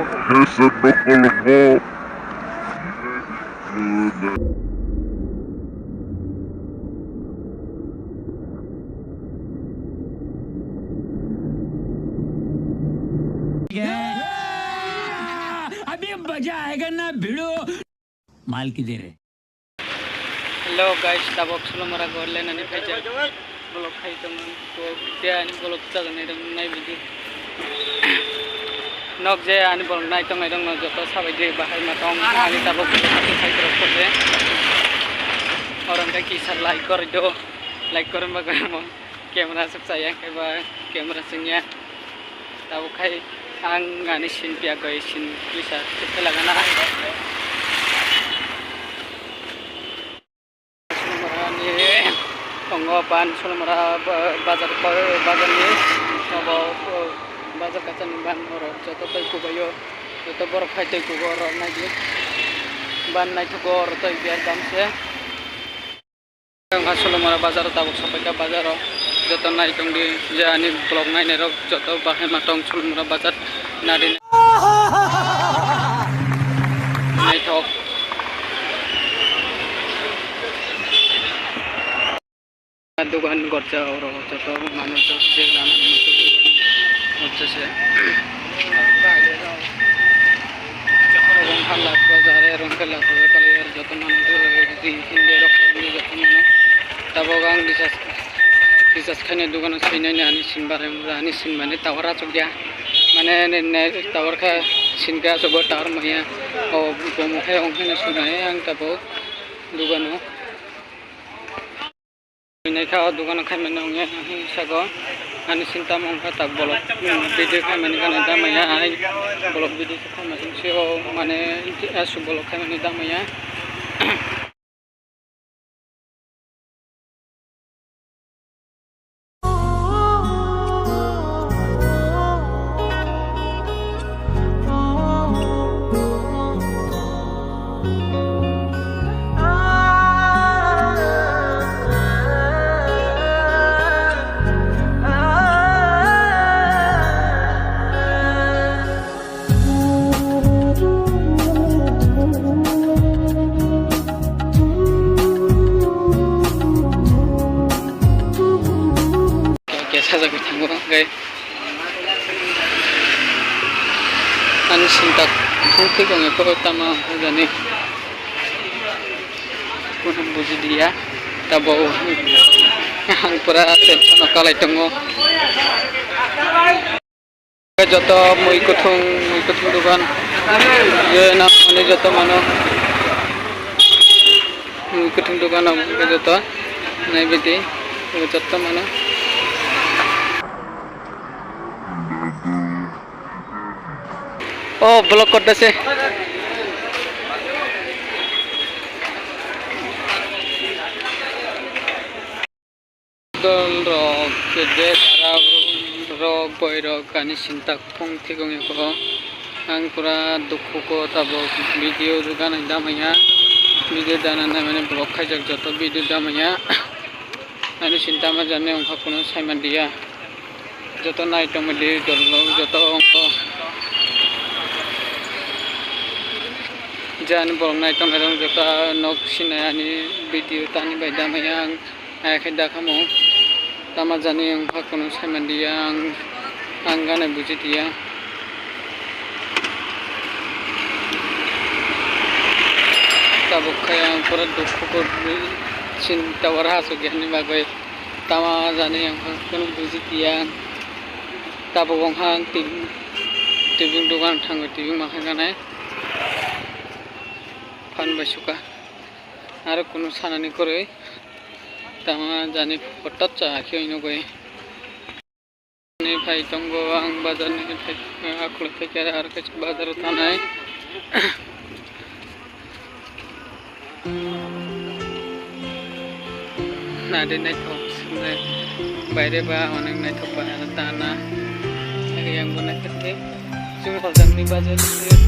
Ese no colgó. अभी मजा आएगा ना भिड़ो माल की दे रहे हेलो गाइस दाबक सलमरा गरले नानि फाइजा ब्लग खाइदोंमोन दे आनि ब्लग जागोन नाय बिदि नक जे आनि ब्लग नायतंनाय दङ जत साबायदि बाहाय मातं आनि दाबक खाइदो करदे औरंगा किसा लाइक कर दो लाइक करन बा कैमरा सब saya केबा कैमरा सिंया दाबक खाइ आं आनि सिन पिया गय सिन किसा लागना Pengobatan Sulmara bazar bazarnya sama bazar kacan ban orang jatuh tu kubayo jatuh borok hai tu kubor orang lagi ban naik tu kubor tu biar damse yang Sulmara bazar tabuk sampai ke bazar jatuh naik tong di jani blok naik nerok jatuh bahaya matong Sulmara bazar nari naik tok दुकान गर्छ अरू जत मानुस जेलामा गर्छ से रंखा लाख बाजार रंखा लाख बाजार जत मानुस हिंदी रखनि जत मानु तब गां रिचार्ज खाने दुकान सैनायनि आनि सिन बारे आनि सिन माने टावरा चुगिया माने ने टावर खा सिनगा सब टावर मैया ओ बमुखे अंखने सुनाय आं तब दुकानो Naikah dugaan kami nongnya sago, ane cinta mongka tak bolok video kami ni kan ada maya, bolok video kami macam sio, mana asu bolok kami ni ada maya. Saja kita ngomong guys, ane sintak mungkin kau ngekor utama jadi, kurang buji dia, tabo, hang pura tension akalai tunggu, joto mau ikut dugaan, je nak mana joto mana, mau ikut dugaan apa joto, naik beti, joto mana. Oh, blok kode sih. Dol rok, jadi rok boy rok kani sintak pung tigong ko. Ang pura dukku ko tabo video juga nang damanya. Video dana namanya blok kajak joto video damanya. Ani sinta ma jane ongka kuno saiman dia. Joto naik tong di dol joto ongko. Jangan bolong naik tong kadang jota nok sinayani video tani baida mayang ayah kamu tama jani yang hakun sama dia anggana buji dia tabuk kaya pura dukku cinta warhasu gani bagai tama jani yang hakun buji dia tabuk hang tibung dukan tangga tibung makannya fan basuka, ada kuno sana ni korei, tama jani fotot cah kyo ino koi, ni fai tonggo ang bazar ni fai aku lepas kira harga cek bazar tanai, nade naik top, bayar bah orang naik top bayar tanah, yang guna kerja, cuma kalau jani bazar ni